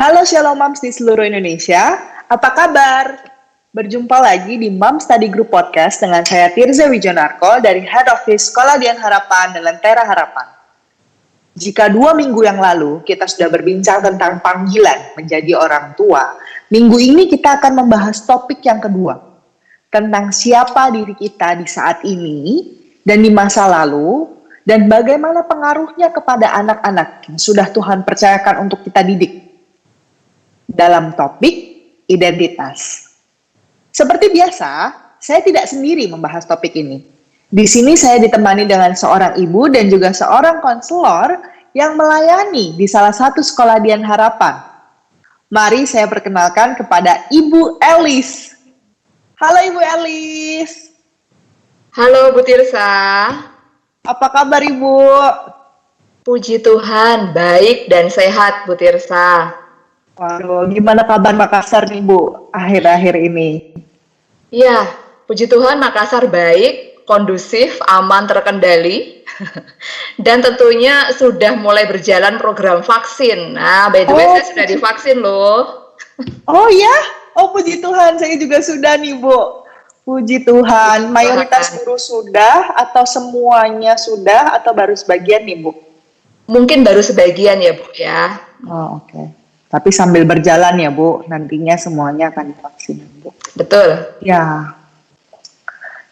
Halo Shalom Moms di seluruh Indonesia, apa kabar? Berjumpa lagi di Mom Study Group Podcast dengan saya Tirza Wijonarko dari Head Office Sekolah Dian Harapan dan Lentera Harapan. Jika 2 minggu yang lalu kita sudah berbincang tentang panggilan menjadi orang tua, minggu ini kita akan membahas topik yang kedua, tentang siapa diri kita di saat ini dan di masa lalu, dan bagaimana pengaruhnya kepada anak-anak yang sudah Tuhan percayakan untuk kita didik. Dalam topik identitas. Seperti biasa, saya tidak sendiri membahas topik ini. Di sini saya ditemani dengan seorang ibu dan juga seorang konselor yang melayani di salah satu sekolah Dian Harapan. Mari saya perkenalkan kepada Ibu Elis. Halo Ibu Elis. Halo Bu Tirsa. Apa kabar Ibu? Puji Tuhan, baik dan sehat Bu Tirsa. Waduh, gimana kabar Makassar nih Bu, akhir-akhir ini? Ya, puji Tuhan Makassar baik, kondusif, aman, terkendali. Dan tentunya sudah mulai berjalan program vaksin. Nah, by the way saya sudah divaksin loh. Oh ya? Oh puji Tuhan, saya juga sudah nih Bu. Puji Tuhan, mayoritas guru sudah atau semuanya sudah atau baru sebagian nih Bu? Mungkin baru sebagian ya Bu ya. Oh oke. Tapi sambil berjalan ya Bu, nantinya semuanya akan divaksin Bu. Betul. Ya.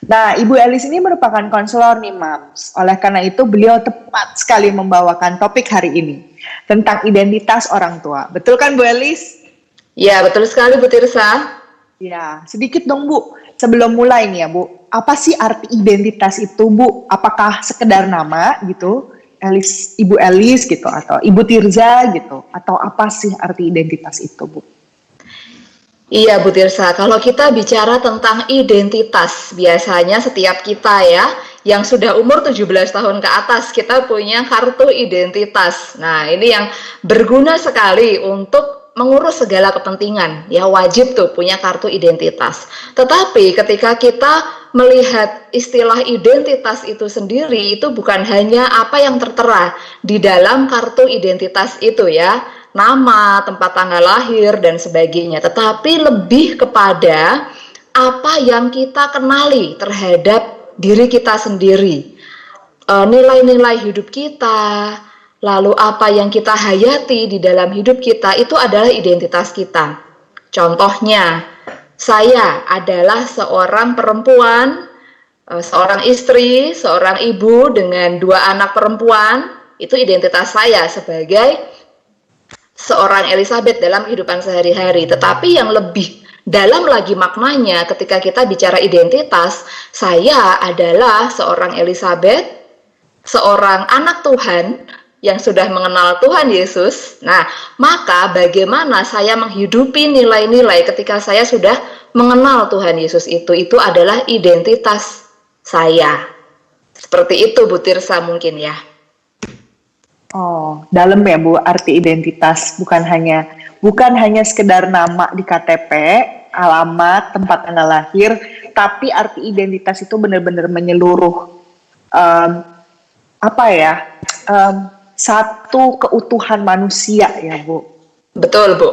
Nah, Ibu Elis ini merupakan konselor nih Mams. Oleh karena itu beliau tepat sekali membawakan topik hari ini tentang identitas orang tua. Betul kan Bu Elis? Ya, betul sekali Bu Tirsa. Ya, sedikit dong Bu. Sebelum mulai nih ya Bu, apa sih arti identitas itu Bu? Apakah sekedar nama gitu? Ibu Elis gitu atau Ibu Tirza gitu atau apa sih arti identitas itu Bu? Iya Bu Tirsa, kalau kita bicara tentang identitas, biasanya setiap kita ya yang sudah umur 17 tahun ke atas kita punya kartu identitas. Nah, ini yang berguna sekali untuk mengurus segala kepentingan, ya wajib tuh punya kartu identitas. Tetapi ketika kita melihat istilah identitas itu sendiri, itu bukan hanya apa yang tertera di dalam kartu identitas itu ya, nama, tempat tanggal lahir, dan sebagainya. Tetapi lebih kepada apa yang kita kenali terhadap diri kita sendiri, nilai-nilai hidup kita, lalu apa yang kita hayati di dalam hidup kita itu adalah identitas kita. Contohnya, saya adalah seorang perempuan, seorang istri, seorang ibu dengan 2 anak perempuan. Itu identitas saya sebagai seorang Elizabeth dalam kehidupan sehari-hari. Tetapi yang lebih dalam lagi maknanya ketika kita bicara identitas, saya adalah seorang Elizabeth, seorang anak Tuhan yang sudah mengenal Tuhan Yesus. Nah, maka bagaimana saya menghidupi nilai-nilai ketika saya sudah mengenal Tuhan Yesus itu adalah identitas saya. Seperti itu Bu Tirsa mungkin ya. Oh, dalam ya Bu arti identitas, bukan hanya sekedar nama di KTP, alamat, tempat tanggal lahir, tapi arti identitas itu benar-benar menyeluruh. Satu keutuhan manusia ya Bu. Betul Bu.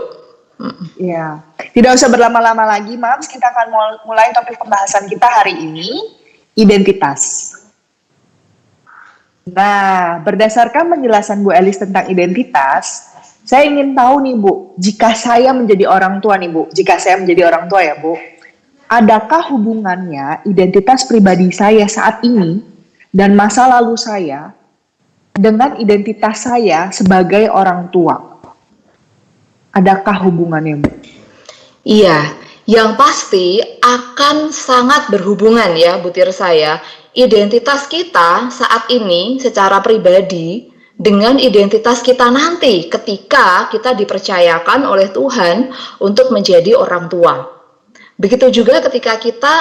Ya, tidak usah berlama-lama lagi Mams, kita akan mulai topik pembahasan kita hari ini, identitas. Nah, berdasarkan penjelasan Bu Elis tentang identitas, saya ingin tahu nih Bu, jika saya menjadi orang tua ya Bu, adakah hubungannya identitas pribadi saya saat ini dan masa lalu saya dengan identitas saya sebagai orang tua? Adakah hubungannya Bu? Iya, yang pasti akan sangat berhubungan ya Bu Tirsa ya. Identitas kita saat ini secara pribadi dengan identitas kita nanti ketika kita dipercayakan oleh Tuhan untuk menjadi orang tua. Begitu juga ketika kita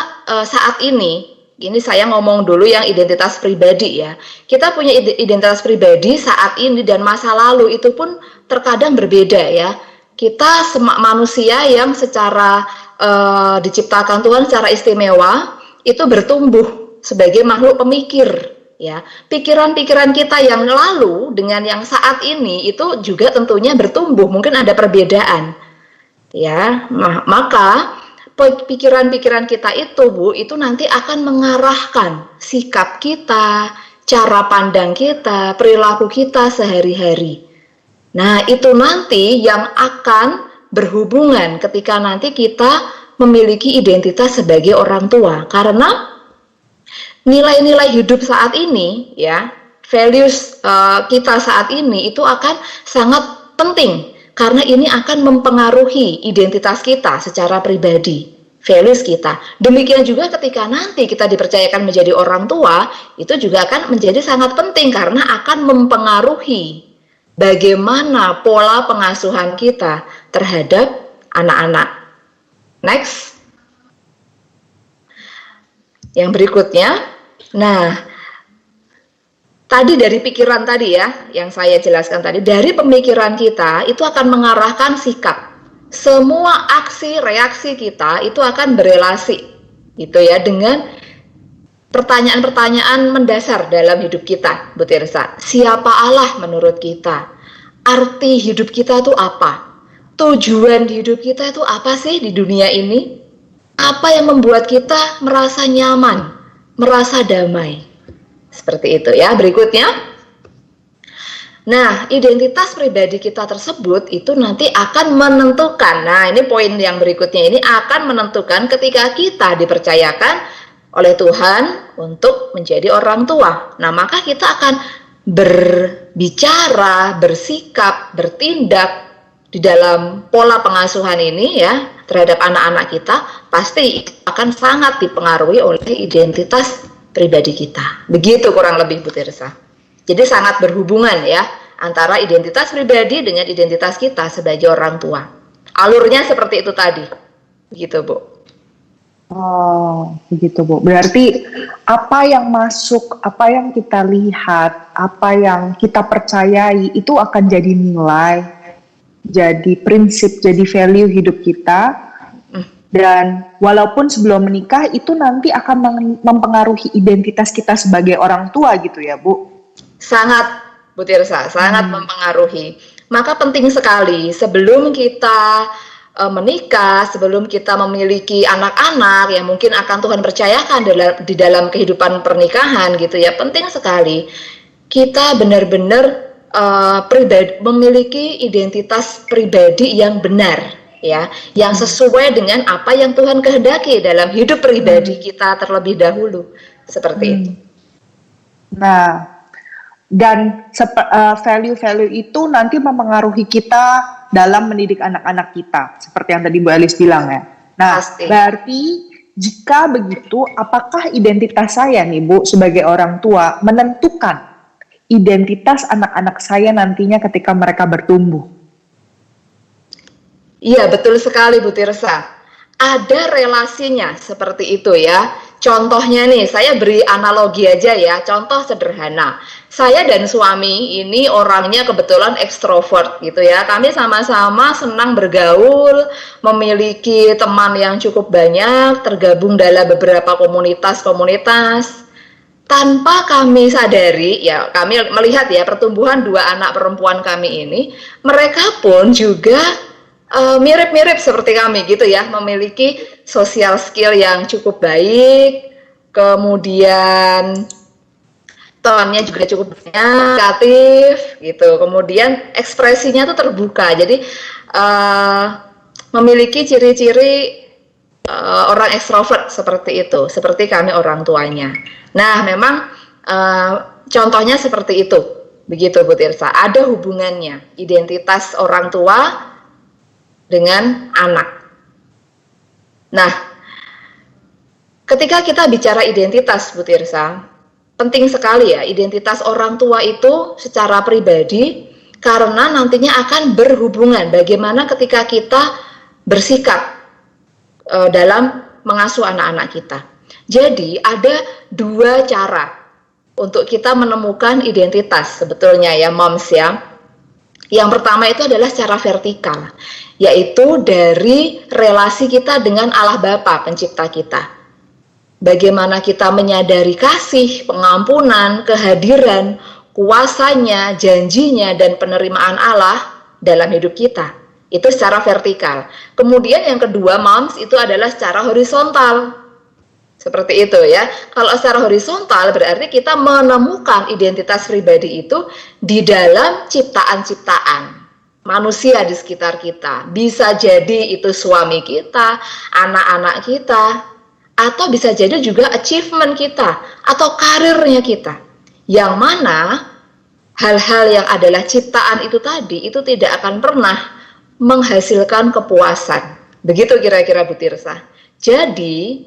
saat ini saya ngomong dulu yang identitas pribadi ya. Kita punya identitas pribadi saat ini dan masa lalu itu pun terkadang berbeda ya. Kita manusia yang secara diciptakan Tuhan secara istimewa itu bertumbuh sebagai makhluk pemikir ya. Pikiran-pikiran kita yang lalu dengan yang saat ini itu juga tentunya bertumbuh, mungkin ada perbedaan. Ya, maka pikiran-pikiran kita itu, Bu, itu nanti akan mengarahkan sikap kita, cara pandang kita, perilaku kita sehari-hari. Nah, itu nanti yang akan berhubungan ketika nanti kita memiliki identitas sebagai orang tua, karena nilai-nilai hidup saat ini, ya, values kita saat ini itu akan sangat penting karena ini akan mempengaruhi identitas kita secara pribadi, values kita. Demikian juga ketika nanti kita dipercayakan menjadi orang tua, itu juga akan menjadi sangat penting karena akan mempengaruhi bagaimana pola pengasuhan kita terhadap anak-anak. Next. Yang berikutnya. Nah, tadi dari pikiran tadi ya, yang saya jelaskan tadi, dari pemikiran kita itu akan mengarahkan sikap. Semua aksi, reaksi kita itu akan berelasi, gitu ya, dengan pertanyaan-pertanyaan mendasar dalam hidup kita, Bu Tirsa. Siapa Allah menurut kita? Arti hidup kita itu apa? Tujuan hidup kita itu apa sih di dunia ini? Apa yang membuat kita merasa nyaman, merasa damai? Seperti itu ya. Berikutnya. Nah, identitas pribadi kita tersebut itu nanti akan menentukan. Nah, ini poin yang berikutnya, ini akan menentukan ketika kita dipercayakan oleh Tuhan untuk menjadi orang tua. Nah, maka kita akan berbicara, bersikap, bertindak di dalam pola pengasuhan ini ya terhadap anak-anak kita pasti akan sangat dipengaruhi oleh identitas pribadi kita. Begitu kurang lebih, Bu Tirsa. Jadi sangat berhubungan ya antara identitas pribadi dengan identitas kita sebagai orang tua. Alurnya seperti itu tadi. Begitu, Bu. Oh, begitu, Bu. Berarti apa yang masuk, apa yang kita lihat, apa yang kita percayai itu akan jadi nilai, jadi prinsip, jadi value hidup kita. Dan walaupun sebelum menikah itu nanti akan mempengaruhi identitas kita sebagai orang tua gitu ya, Bu? Sangat, Bu Tirsa, sangat mempengaruhi. Maka penting sekali sebelum kita menikah, sebelum kita memiliki anak-anak yang mungkin akan Tuhan percayakan di dalam kehidupan pernikahan gitu ya, penting sekali kita benar-benar memiliki identitas pribadi yang benar ya, yang sesuai dengan apa yang Tuhan kehendaki dalam hidup pribadi kita terlebih dahulu, seperti itu. Nah, dan value-value itu nanti mempengaruhi kita dalam mendidik anak-anak kita, seperti yang tadi Bu Elis bilang ya. Nah, Pasti. berarti jika begitu, apakah identitas saya nih, Bu, sebagai orang tua menentukan identitas anak-anak saya nantinya ketika mereka bertumbuh? Iya, betul sekali, Bu Tirsa. Ada relasinya seperti itu ya. Contohnya nih, saya beri analogi aja ya, contoh sederhana. Saya dan suami ini orangnya kebetulan ekstrovert gitu ya. Kami sama-sama senang bergaul, memiliki teman yang cukup banyak, tergabung dalam beberapa komunitas-komunitas. Tanpa kami sadari, ya kami melihat ya pertumbuhan dua anak perempuan kami ini, mereka pun juga mirip-mirip seperti kami gitu ya, memiliki social skill yang cukup baik, kemudian tonnya juga cukup banyak, kreatif gitu, kemudian ekspresinya tuh terbuka, jadi memiliki ciri-ciri orang ekstrovert seperti itu, seperti kami orang tuanya. Nah, memang contohnya seperti itu, begitu Bu Tirsa. Ada hubungannya identitas orang tua dengan anak. Nah, ketika kita bicara identitas, Bu Tirsa, penting sekali ya identitas orang tua itu secara pribadi karena nantinya akan berhubungan bagaimana ketika kita bersikap dalam mengasuh anak-anak kita. Jadi ada dua cara untuk kita menemukan identitas sebetulnya ya moms ya. Yang pertama itu adalah secara vertikal, yaitu dari relasi kita dengan Allah Bapa pencipta kita. bagaimana kita menyadari kasih, pengampunan, kehadiran, kuasanya, janjinya, dan penerimaan Allah dalam hidup kita. Itu secara vertikal. Kemudian yang kedua, moms, itu adalah secara horizontal. Seperti itu ya. Kalau secara horizontal berarti kita menemukan identitas pribadi itu di dalam ciptaan-ciptaan manusia di sekitar kita. Bisa jadi itu suami kita, anak-anak kita, atau bisa jadi juga achievement kita atau karirnya kita. Yang mana hal-hal yang adalah ciptaan itu tadi itu tidak akan pernah menghasilkan kepuasan. Begitu kira-kira Bu Tirsa. Jadi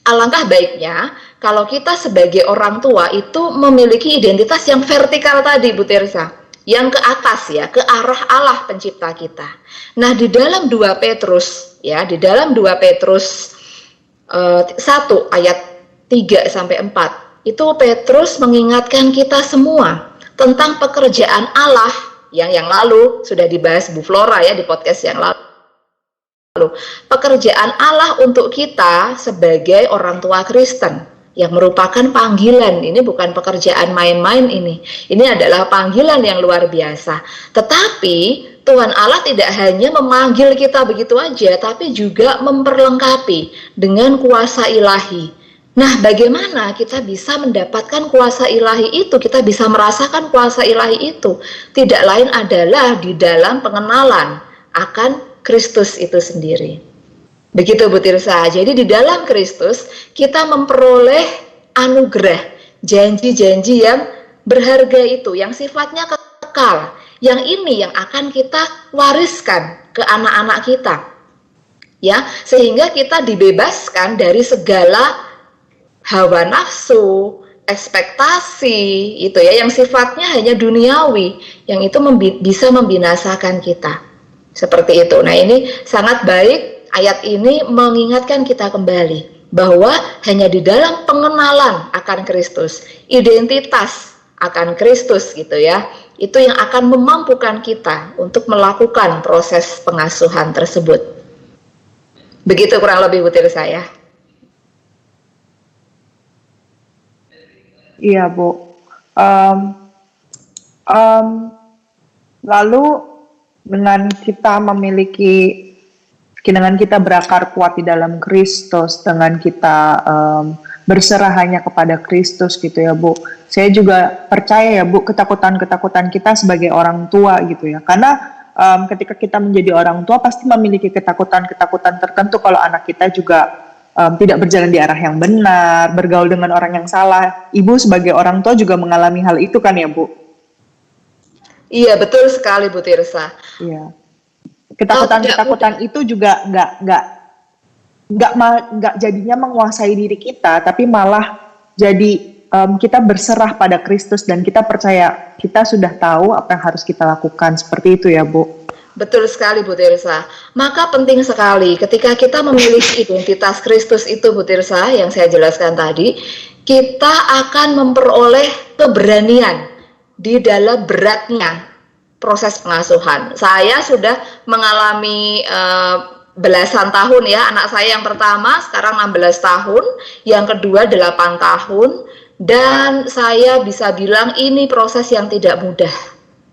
alangkah baiknya kalau kita sebagai orang tua itu memiliki identitas yang vertikal tadi Bu Tirsa, yang ke atas ya, ke arah Allah pencipta kita. Nah, di dalam 2 Petrus ya, di dalam 2 Petrus 1 ayat 3 sampai 4, itu Petrus mengingatkan kita semua tentang pekerjaan Allah yang lalu sudah dibahas Bu Flora ya di podcast yang lalu. Pekerjaan Allah untuk kita sebagai orang tua Kristen yang merupakan panggilan. Ini bukan pekerjaan main-main ini. Ini adalah panggilan yang luar biasa. Tetapi Tuhan Allah tidak hanya memanggil kita begitu aja, tapi juga memperlengkapi dengan kuasa ilahi. Nah, bagaimana kita bisa mendapatkan kuasa ilahi itu? Kita bisa merasakan kuasa ilahi itu. Tidak lain adalah di dalam pengenalan akan Kristus itu sendiri. Begitu Bu Tirsa. Jadi di dalam Kristus kita memperoleh anugerah, janji-janji yang berharga itu, yang sifatnya kekal. Yang ini yang akan kita wariskan ke anak-anak kita. Ya, sehingga kita dibebaskan dari segala hawa nafsu, ekspektasi itu ya, yang sifatnya hanya duniawi, yang itu bisa membinasakan kita. Seperti itu. Nah, ini sangat baik, ayat ini mengingatkan kita kembali bahwa hanya di dalam pengenalan akan Kristus, identitas akan Kristus gitu ya, itu yang akan memampukan kita untuk melakukan proses pengasuhan tersebut. Begitu kurang lebih Bu Tirsa ya. Iya, Bu. Lalu dengan kita berakar kuat di dalam Kristus, dengan kita berserah hanya kepada Kristus gitu ya, Bu. Saya juga percaya ya, Bu, ketakutan-ketakutan kita sebagai orang tua gitu ya. Karena ketika kita menjadi orang tua pasti memiliki ketakutan-ketakutan tertentu kalau anak kita juga tidak berjalan di arah yang benar, bergaul dengan orang yang salah. Ibu sebagai orang tua juga mengalami hal itu kan ya, Bu? Iya, betul sekali Bu Tirsa. Iya. Ketakutan-ketakutan itu juga nggak jadinya menguasai diri kita, tapi malah jadi kita berserah pada Kristus dan kita percaya kita sudah tahu apa yang harus kita lakukan. Seperti itu ya, Bu? Betul sekali Bu Tirsa. Maka penting sekali ketika kita memiliki identitas Kristus itu Bu Tirsa yang saya jelaskan tadi, kita akan memperoleh keberanian di dalam beratnya proses pengasuhan. Saya sudah mengalami belasan tahun ya, anak saya yang pertama sekarang 16 tahun, yang kedua 8 tahun, dan saya bisa bilang ini proses yang tidak mudah.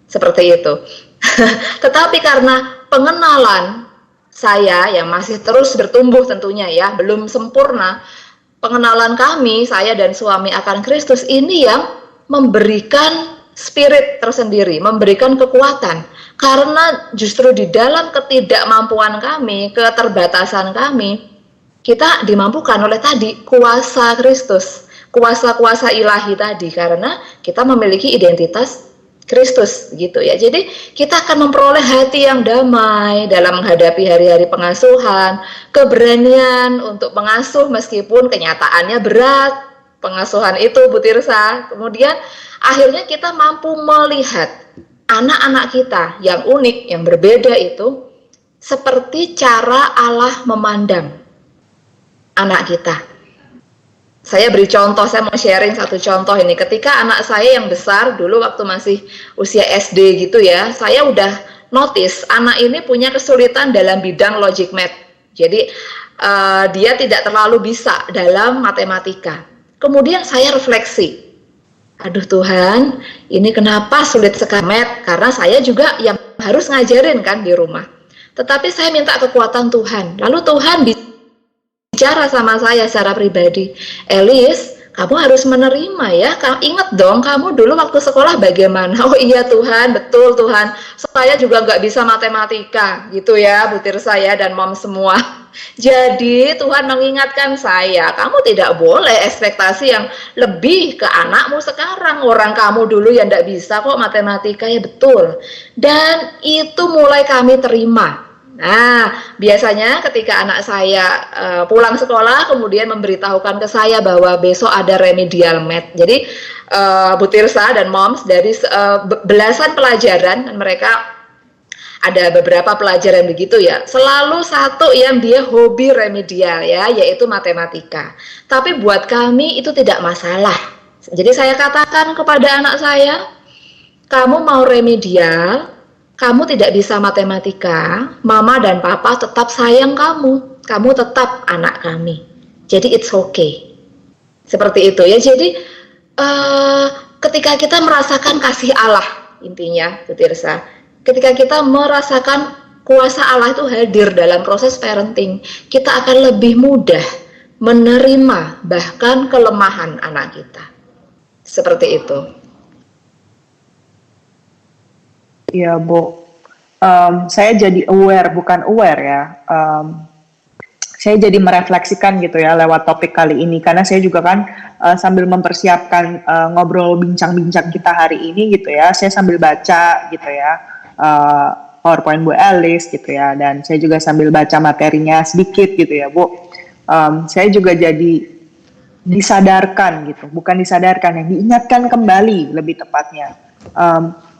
Seperti itu. Tetapi karena pengenalan saya yang masih terus bertumbuh tentunya ya, belum sempurna, pengenalan kami, saya dan suami akan Kristus ini yang memberikan spirit tersendiri, memberikan kekuatan. Karena justru di dalam ketidakmampuan kami, keterbatasan kami, kita dimampukan oleh tadi kuasa Kristus, kuasa-kuasa ilahi tadi, karena kita memiliki identitas Kristus gitu ya. Jadi kita akan memperoleh hati yang damai dalam menghadapi hari-hari pengasuhan, keberanian untuk mengasuh meskipun kenyataannya berat pengasuhan itu Bu Tirsa. Kemudian akhirnya kita mampu melihat anak-anak kita yang unik, yang berbeda itu seperti cara Allah memandang anak kita. Saya beri contoh, saya mau sharing satu contoh ini. Ketika anak saya yang besar, dulu waktu masih usia SD gitu ya, saya udah notice anak ini punya kesulitan dalam bidang logic math. Jadi dia tidak terlalu bisa dalam matematika. Kemudian saya refleksi, aduh Tuhan, ini kenapa sulit sekali? Karena saya juga yang harus ngajarin kan di rumah. Tetapi saya minta kekuatan Tuhan. Lalu Tuhan bicara sama saya secara pribadi, Elis, kamu harus menerima ya. Ingat dong, kamu dulu waktu sekolah bagaimana? Oh iya Tuhan, betul Tuhan. Saya juga nggak bisa matematika, gitu ya, Bu Tirsa ya dan Mom semua. Jadi Tuhan mengingatkan saya, kamu tidak boleh ekspektasi yang lebih ke anakmu sekarang. Orang kamu dulu yang tidak bisa kok matematika, ya betul. Dan itu mulai kami terima. Nah, biasanya ketika anak saya pulang sekolah, kemudian memberitahukan ke saya bahwa besok ada remedial math. Jadi Bu Tirsa dan Moms dari belasan pelajaran, dan mereka ada beberapa pelajaran begitu ya, selalu satu yang dia hobi remedial ya, yaitu matematika. Tapi buat kami itu tidak masalah. Jadi saya katakan kepada anak saya, kamu mau remedial, kamu tidak bisa matematika, mama dan papa tetap sayang kamu tetap anak kami. Jadi it's okay. Seperti itu ya. Jadi ketika kita merasakan kasih Allah, intinya Bu Tirsa, ketika kita merasakan kuasa Allah itu hadir dalam proses parenting, kita akan lebih mudah menerima bahkan kelemahan anak kita. Seperti itu. Iya, Bu. Saya jadi bukan aware ya. Saya jadi merefleksikan gitu ya lewat topik kali ini, karena saya juga kan sambil mempersiapkan ngobrol bincang-bincang kita hari ini gitu ya, saya sambil baca gitu ya PowerPoint Bu Elis gitu ya, dan saya juga sambil baca materinya sedikit gitu ya Bu. Saya juga jadi disadarkan gitu, bukan disadarkan ya, diingatkan kembali lebih tepatnya.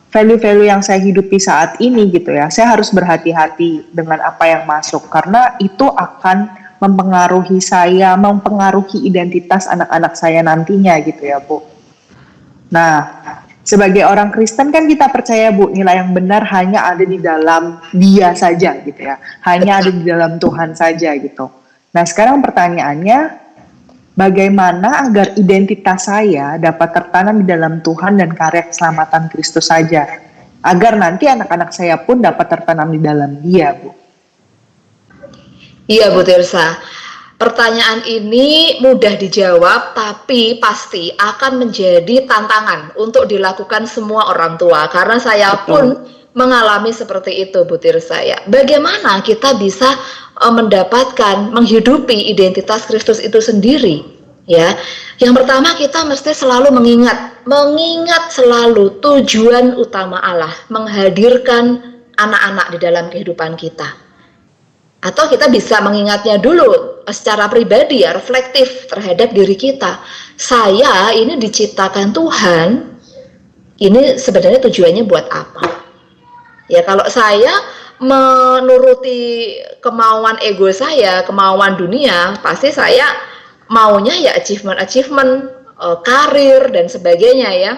Value-value yang saya hidupi saat ini gitu ya, saya harus berhati-hati dengan apa yang masuk, karena itu akan mempengaruhi saya, mempengaruhi identitas anak-anak saya nantinya gitu ya Bu. Nah, sebagai orang Kristen kan kita percaya Bu, nilai yang benar hanya ada di dalam Dia saja gitu ya, hanya ada di dalam Tuhan saja gitu. Nah sekarang pertanyaannya, bagaimana agar identitas saya dapat tertanam di dalam Tuhan dan karya keselamatan Kristus saja, agar nanti anak-anak saya pun dapat tertanam di dalam Dia, Bu? Iya, Bu Tirsa. Pertanyaan ini mudah dijawab, tapi pasti akan menjadi tantangan untuk dilakukan semua orang tua, karena saya pun mengalami seperti itu, Bu Tirsa ya. Bagaimana kita bisa mendapatkan, menghidupi identitas Kristus itu sendiri ya? Yang pertama, kita mesti selalu mengingat selalu tujuan utama Allah, menghadirkan anak-anak di dalam kehidupan kita. Atau kita bisa mengingatnya dulu secara pribadi ya, reflektif terhadap diri kita. Saya ini diciptakan Tuhan, ini sebenarnya tujuannya buat apa? Ya kalau saya menuruti kemauan ego saya, kemauan dunia, pasti saya maunya ya achievement, karir dan sebagainya ya,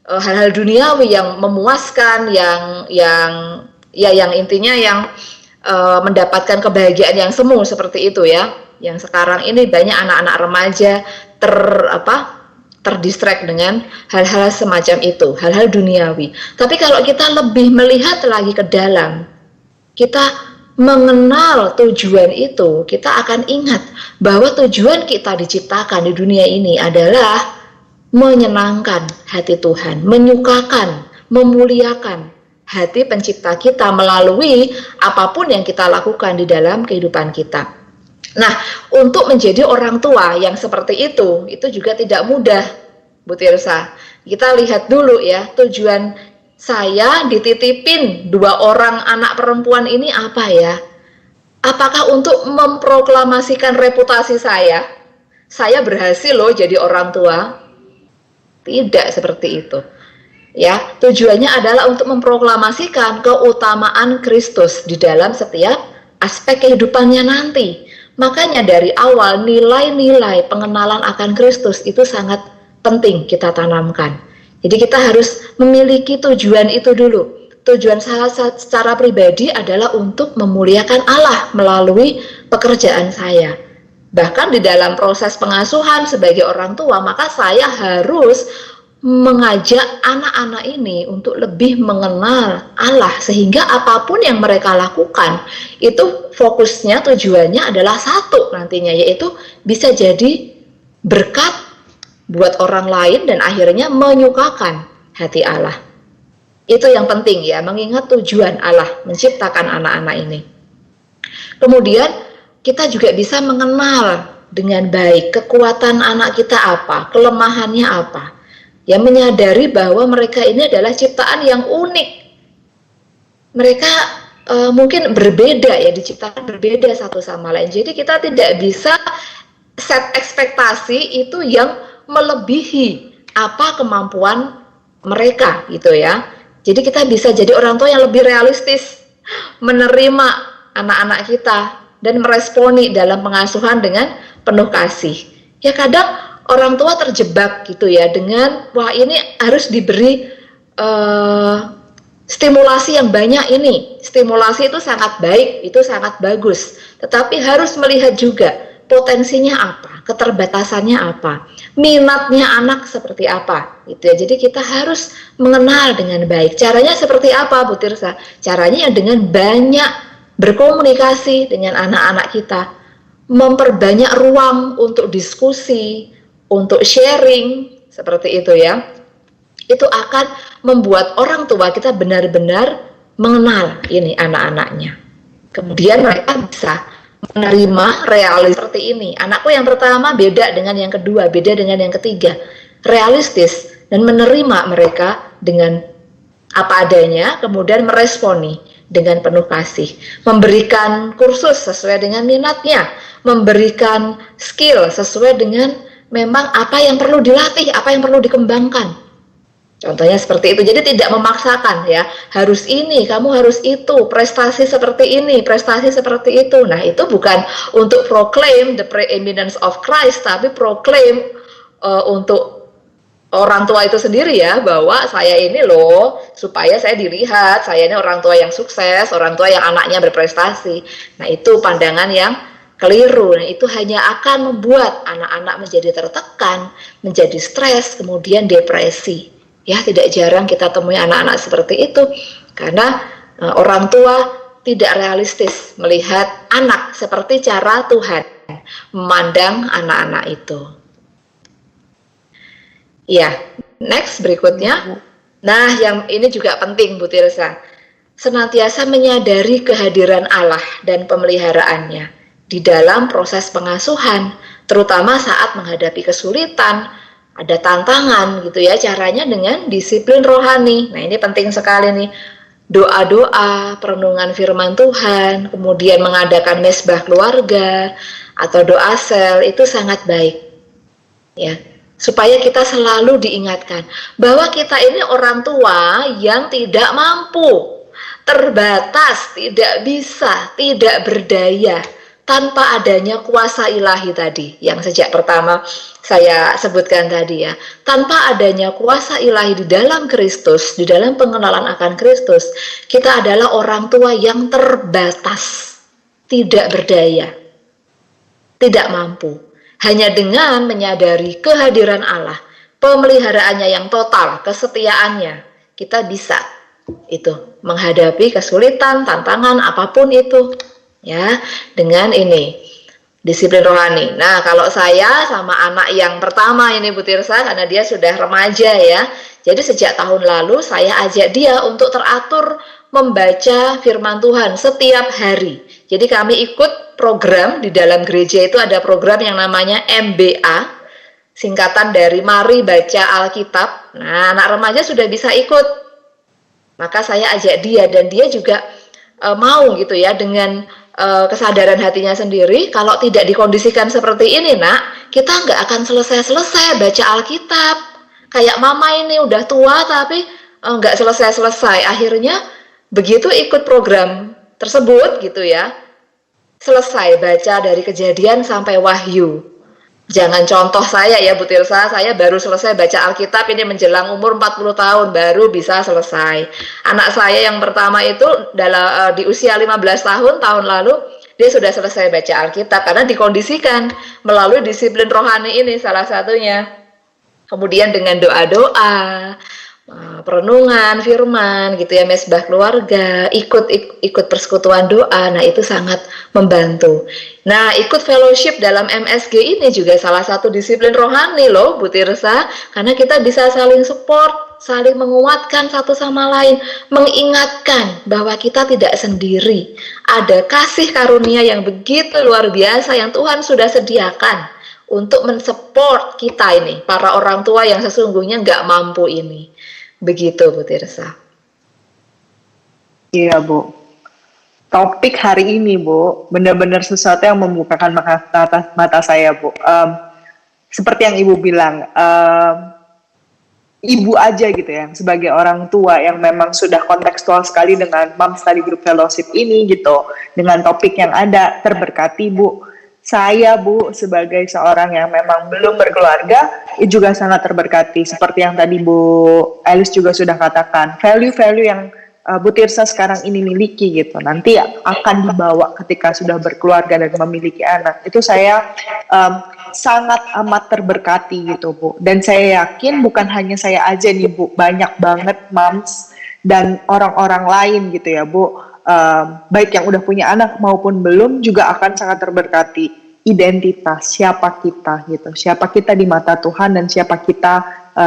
hal-hal duniawi yang memuaskan, yang intinya yang mendapatkan kebahagiaan yang semu seperti itu ya. Yang sekarang ini banyak anak-anak remaja terdistract dengan hal-hal semacam itu, hal-hal duniawi. Tapi kalau kita lebih melihat lagi ke dalam, kita mengenal tujuan itu, kita akan ingat bahwa tujuan kita diciptakan di dunia ini adalah menyenangkan hati Tuhan, menyukakan, memuliakan hati pencipta kita melalui apapun yang kita lakukan di dalam kehidupan kita. Nah, untuk menjadi orang tua yang seperti itu juga tidak mudah, Bu Tirsa. Kita lihat dulu ya, tujuan saya dititipin 2 orang anak perempuan ini apa ya? Apakah untuk memproklamasikan reputasi saya? Saya berhasil loh jadi orang tua? Tidak seperti itu. Ya, tujuannya adalah untuk memproklamasikan keutamaan Kristus di dalam setiap aspek kehidupannya nanti. Makanya dari awal nilai-nilai pengenalan akan Kristus itu sangat penting kita tanamkan. Jadi kita harus memiliki tujuan itu dulu. tujuan saya secara pribadi adalah untuk memuliakan Allah melalui pekerjaan saya. Bahkan di dalam proses pengasuhan sebagai orang tua, maka saya harus mengajak anak-anak ini untuk lebih mengenal Allah, sehingga apapun yang mereka lakukan itu fokusnya, tujuannya adalah satu nantinya, yaitu bisa jadi berkat buat orang lain dan akhirnya menyukakan hati Allah. Itu yang penting ya, mengingat tujuan Allah menciptakan anak-anak ini. Kemudian kita juga bisa mengenal dengan baik kekuatan anak kita apa, kelemahannya apa. Ya, menyadari bahwa mereka ini adalah ciptaan yang unik. Mereka mungkin berbeda ya, diciptakan berbeda satu sama lain. Jadi kita tidak bisa set ekspektasi itu yang melebihi apa kemampuan mereka gitu ya. Jadi kita bisa jadi orang tua yang lebih realistis, menerima anak-anak kita dan meresponi dalam pengasuhan dengan penuh kasih. Ya kadang orang tua terjebak gitu ya dengan wah ini harus diberi stimulasi yang banyak ini. Stimulasi itu sangat baik, itu sangat bagus. Tetapi harus melihat juga potensinya apa, keterbatasannya apa, minatnya anak seperti apa gitu ya. Jadi kita harus mengenal dengan baik. Caranya seperti apa Bu Tirsa? Caranya dengan banyak berkomunikasi dengan anak-anak kita, memperbanyak ruang untuk diskusi, untuk sharing, seperti itu ya. Itu akan membuat orang tua kita benar-benar mengenal ini anak-anaknya. Kemudian mereka bisa menerima realis seperti ini. Anakku yang pertama beda dengan yang kedua, beda dengan yang ketiga. Realistis dan menerima mereka dengan apa adanya, kemudian meresponi dengan penuh kasih, memberikan kursus sesuai dengan minatnya, memberikan skill sesuai dengan memang apa yang perlu dilatih, apa yang perlu dikembangkan. Contohnya seperti itu. Jadi tidak memaksakan ya, harus ini, kamu harus itu, prestasi seperti ini, prestasi seperti itu. Nah, itu bukan untuk proclaim the preeminence of Christ, tapi proclaim untuk orang tua itu sendiri ya, bahwa saya ini loh, supaya saya dilihat, saya ini orang tua yang sukses, orang tua yang anaknya berprestasi. Nah, itu pandangan yang keliru. Nah, itu hanya akan membuat anak-anak menjadi tertekan, menjadi stres, kemudian depresi. Ya, tidak jarang kita temui anak-anak seperti itu, karena orang tua tidak realistis melihat anak seperti cara Tuhan memandang anak-anak itu. Ya, next berikutnya. Nah, yang ini juga penting Bu Tirsa. Senantiasa menyadari kehadiran Allah dan pemeliharaannya di dalam proses pengasuhan, terutama saat menghadapi kesulitan, ada tantangan gitu ya. Caranya dengan disiplin rohani. Nah, ini penting sekali nih. Doa-doa, perenungan firman Tuhan, kemudian mengadakan mesbah keluarga atau doa sel, itu sangat baik. Ya. Supaya kita selalu diingatkan bahwa kita ini orang tua yang tidak mampu, terbatas, tidak bisa, tidak berdaya tanpa adanya kuasa ilahi tadi yang sejak pertama saya sebutkan tadi ya. Tanpa adanya kuasa ilahi di dalam Kristus, di dalam pengenalan akan Kristus, kita adalah orang tua yang terbatas, tidak berdaya, tidak mampu. Hanya dengan menyadari kehadiran Allah, pemeliharaannya yang total, kesetiaannya, kita bisa itu menghadapi kesulitan, tantangan apapun itu ya, dengan ini disiplin rohani. Nah, kalau saya sama anak yang pertama ini Bu Tirsa, karena dia sudah remaja ya, jadi sejak tahun lalu saya ajak dia untuk teratur membaca firman Tuhan setiap hari. Jadi kami ikut program di dalam gereja, itu ada program yang namanya MBA, singkatan dari Mari Baca Alkitab. Nah, anak remaja sudah bisa ikut. Maka saya ajak dia, dan dia juga mau gitu ya, dengan kesadaran hatinya sendiri, kalau tidak dikondisikan seperti ini nak, kita nggak akan selesai-selesai baca Alkitab. Kayak mama ini udah tua tapi nggak selesai-selesai. Akhirnya begitu ikut program tersebut gitu ya, selesai baca dari Kejadian sampai Wahyu. Jangan contoh saya ya Bu Tirsa, saya baru selesai baca Alkitab ini menjelang umur 40 tahun baru bisa selesai. Anak saya yang pertama itu di usia 15 tahun lalu dia sudah selesai baca Alkitab karena dikondisikan melalui disiplin rohani ini salah satunya. Kemudian dengan doa-doa, perenungan, firman gitu ya, mesbah keluarga, ikut persekutuan doa. Nah, itu sangat membantu. Nah, ikut fellowship dalam MSG ini juga salah satu disiplin rohani loh Bu Tirsa, karena kita bisa saling support, saling menguatkan satu sama lain, mengingatkan bahwa kita tidak sendiri. Ada kasih karunia yang begitu luar biasa yang Tuhan sudah sediakan untuk mensupport kita ini, para orang tua yang sesungguhnya nggak mampu ini. Begitu Bu Tirsa. Iya Bu. Topik hari ini Bu, benar-benar sesuatu yang membukakan mata saya Bu. Seperti yang Ibu bilang, Ibu aja gitu ya, sebagai orang tua yang memang sudah kontekstual sekali dengan Mom Study Group Fellowship ini gitu, dengan topik yang ada, terberkati Bu. Saya Bu sebagai seorang yang memang belum berkeluarga juga sangat terberkati seperti yang tadi Bu Alice juga sudah katakan, value-value yang Bu Tirsa sekarang ini miliki gitu nanti akan dibawa ketika sudah berkeluarga dan memiliki anak. Itu saya sangat amat terberkati gitu Bu, dan saya yakin bukan hanya saya aja nih Bu, banyak banget moms dan orang-orang lain gitu ya Bu, baik yang udah punya anak maupun belum juga akan sangat terberkati. Identitas siapa kita gitu, siapa kita di mata Tuhan dan siapa kita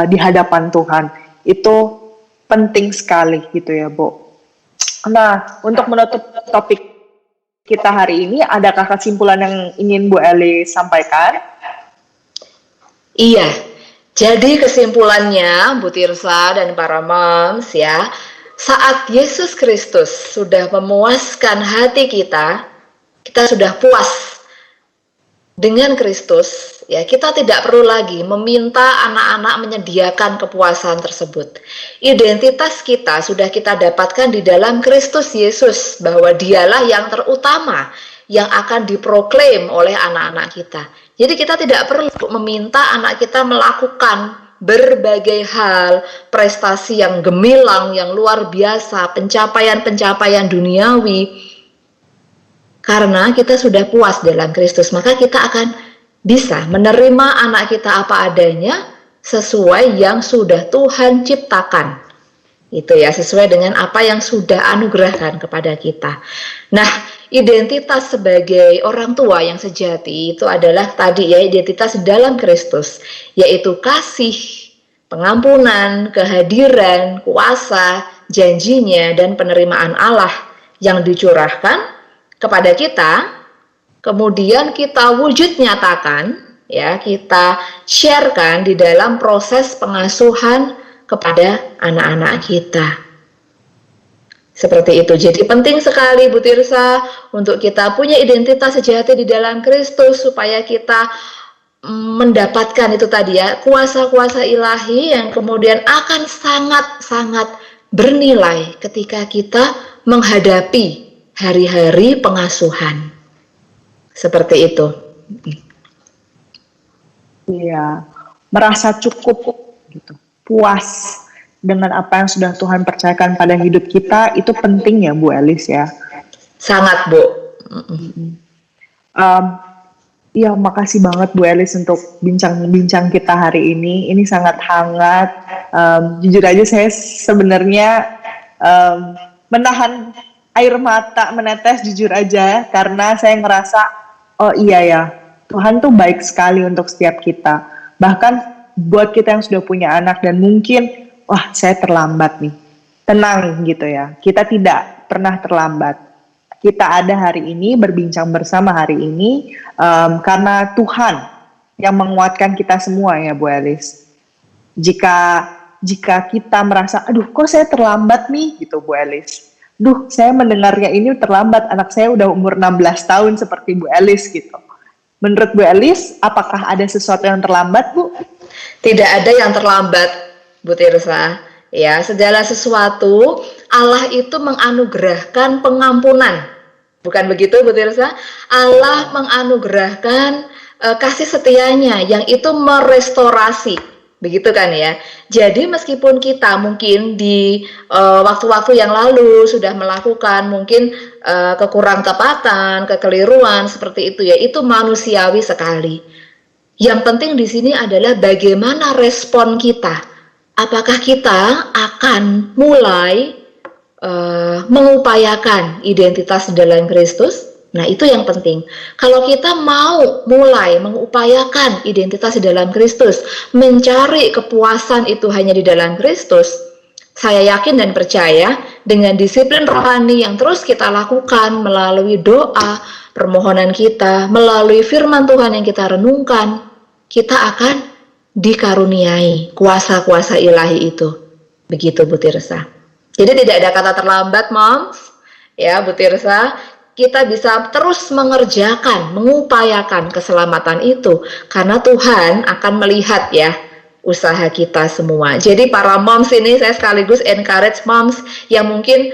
di hadapan Tuhan, itu penting sekali gitu ya Bu. Nah, untuk menutup topik kita hari ini, adakah kesimpulan yang ingin Bu Eli sampaikan? Iya, jadi kesimpulannya Bu Tirsa dan para moms ya, saat Yesus Kristus sudah memuaskan hati kita sudah puas dengan Kristus, ya kita tidak perlu lagi meminta anak-anak menyediakan kepuasan tersebut. Identitas kita sudah kita dapatkan di dalam Kristus Yesus, bahwa dialah yang terutama yang akan diproklaim oleh anak-anak kita. Jadi kita tidak perlu meminta anak kita melakukan berbagai hal, prestasi yang gemilang, yang luar biasa, pencapaian-pencapaian duniawi. Karena kita sudah puas dalam Kristus, maka kita akan bisa menerima anak kita apa adanya sesuai yang sudah Tuhan ciptakan. Itu ya, sesuai dengan apa yang sudah anugerahkan kepada kita. Nah, identitas sebagai orang tua yang sejati itu adalah tadi ya, identitas dalam Kristus, yaitu kasih, pengampunan, kehadiran, kuasa, janjinya, dan penerimaan Allah yang dicurahkan kepada kita, kemudian kita wujud nyatakan, ya kita sharekan di dalam proses pengasuhan kepada anak-anak kita. Seperti itu. Jadi penting sekali Bu Tirsa untuk kita punya identitas sejati di dalam Kristus supaya kita mendapatkan itu tadi ya, kuasa-kuasa ilahi yang kemudian akan sangat-sangat bernilai ketika kita menghadapi hari-hari pengasuhan. Seperti itu. Iya, merasa cukup gitu, puas dengan apa yang sudah Tuhan percayakan pada hidup kita, itu penting ya Bu Elis ya. Sangat Bu. Iya, makasih banget Bu Elis untuk bincang-bincang kita hari ini. Ini sangat hangat. Jujur aja saya sebenarnya menahan air mata menetes jujur aja, karena saya ngerasa oh iya ya, Tuhan tuh baik sekali untuk setiap kita. Bahkan buat kita yang sudah punya anak dan mungkin wah saya terlambat nih, tenang gitu ya, kita tidak pernah terlambat. Kita ada hari ini, berbincang bersama hari ini karena Tuhan yang menguatkan kita semua ya Bu Elis. Jika kita merasa aduh kok saya terlambat nih gitu Bu Elis, duh saya mendengarnya ini terlambat, anak saya udah umur 16 tahun seperti Bu Elis gitu. Menurut Bu Elis, apakah ada sesuatu yang terlambat Bu? Tidak ada yang terlambat Bu Tirsa. Ya, segala sesuatu Allah itu menganugerahkan pengampunan. Bukan begitu Bu Tirsa? Allah menganugerahkan kasih setianya yang itu merestorasi, begitu kan ya. Jadi meskipun kita mungkin di waktu-waktu yang lalu sudah melakukan mungkin kekurang tepatan, kekeliruan seperti itu ya, itu manusiawi sekali. Yang penting di sini adalah bagaimana respon kita. Apakah kita akan mulai mengupayakan identitas dalam Kristus? Nah, itu yang penting. Kalau kita mau mulai mengupayakan identitas di dalam Kristus, mencari kepuasan itu hanya di dalam Kristus, saya yakin dan percaya dengan disiplin rohani yang terus kita lakukan melalui doa, permohonan kita, melalui firman Tuhan yang kita renungkan, kita akan dikaruniai kuasa-kuasa ilahi itu. Begitu Bu Tirsa. Jadi tidak ada kata terlambat, Moms. Ya, Bu Tirsa. Kita bisa terus mengerjakan, mengupayakan keselamatan itu karena Tuhan akan melihat ya usaha kita semua. Jadi para moms ini saya sekaligus encourage moms yang mungkin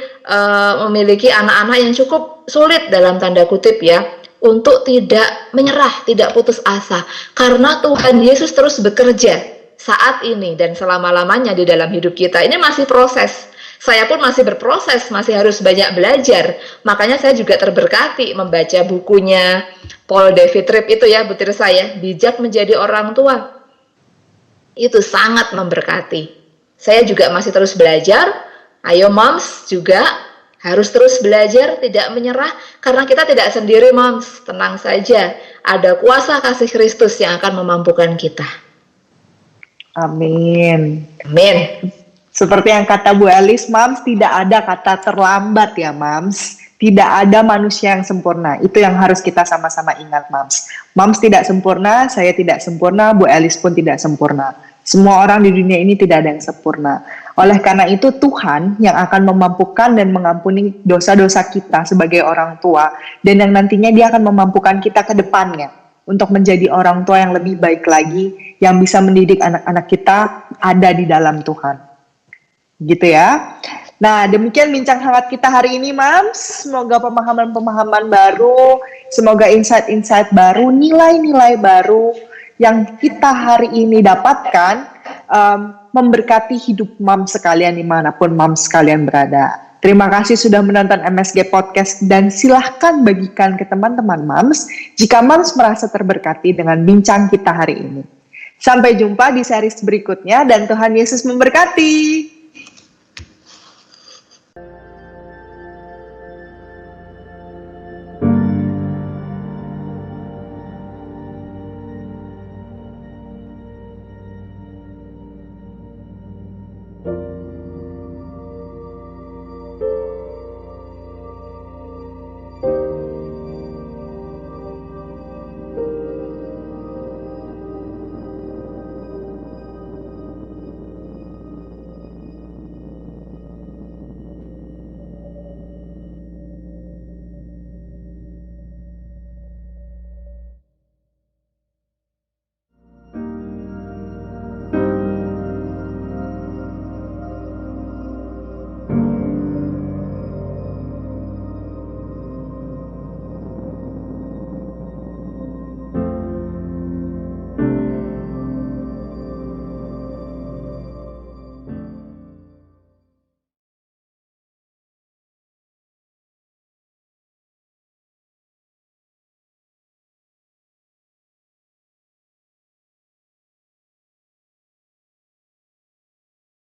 memiliki anak-anak yang cukup sulit dalam tanda kutip ya, untuk tidak menyerah, tidak putus asa karena Tuhan Yesus terus bekerja saat ini dan selama-lamanya di dalam hidup kita. Ini masih proses. Saya pun masih berproses, masih harus banyak belajar. Makanya saya juga terberkati membaca bukunya Paul David Tripp itu ya, Bu Tirsa ya, Bijak Menjadi Orang Tua. Itu sangat memberkati. Saya juga masih terus belajar. Ayo moms juga harus terus belajar, tidak menyerah. Karena kita tidak sendiri moms, tenang saja. Ada kuasa kasih Kristus yang akan memampukan kita. Amin. Amin. Seperti yang kata Bu Elis, Mams, tidak ada kata terlambat ya, Mams. Tidak ada manusia yang sempurna. Itu yang harus kita sama-sama ingat, Mams. Mams tidak sempurna, saya tidak sempurna, Bu Elis pun tidak sempurna. Semua orang di dunia ini tidak ada yang sempurna. Oleh karena itu, Tuhan yang akan memampukan dan mengampuni dosa-dosa kita sebagai orang tua, dan yang nantinya Dia akan memampukan kita ke depannya untuk menjadi orang tua yang lebih baik lagi, yang bisa mendidik anak-anak kita ada di dalam Tuhan. Gitu ya. Nah, demikian bincang hangat kita hari ini, Mams. Semoga pemahaman-pemahaman baru, semoga insight-insight baru, nilai-nilai baru yang kita hari ini dapatkan memberkati hidup Mams sekalian dimanapun Mams sekalian berada. Terima kasih sudah menonton MSG Podcast dan silahkan bagikan ke teman-teman Mams jika Mams merasa terberkati dengan bincang kita hari ini. Sampai jumpa di series berikutnya dan Tuhan Yesus memberkati.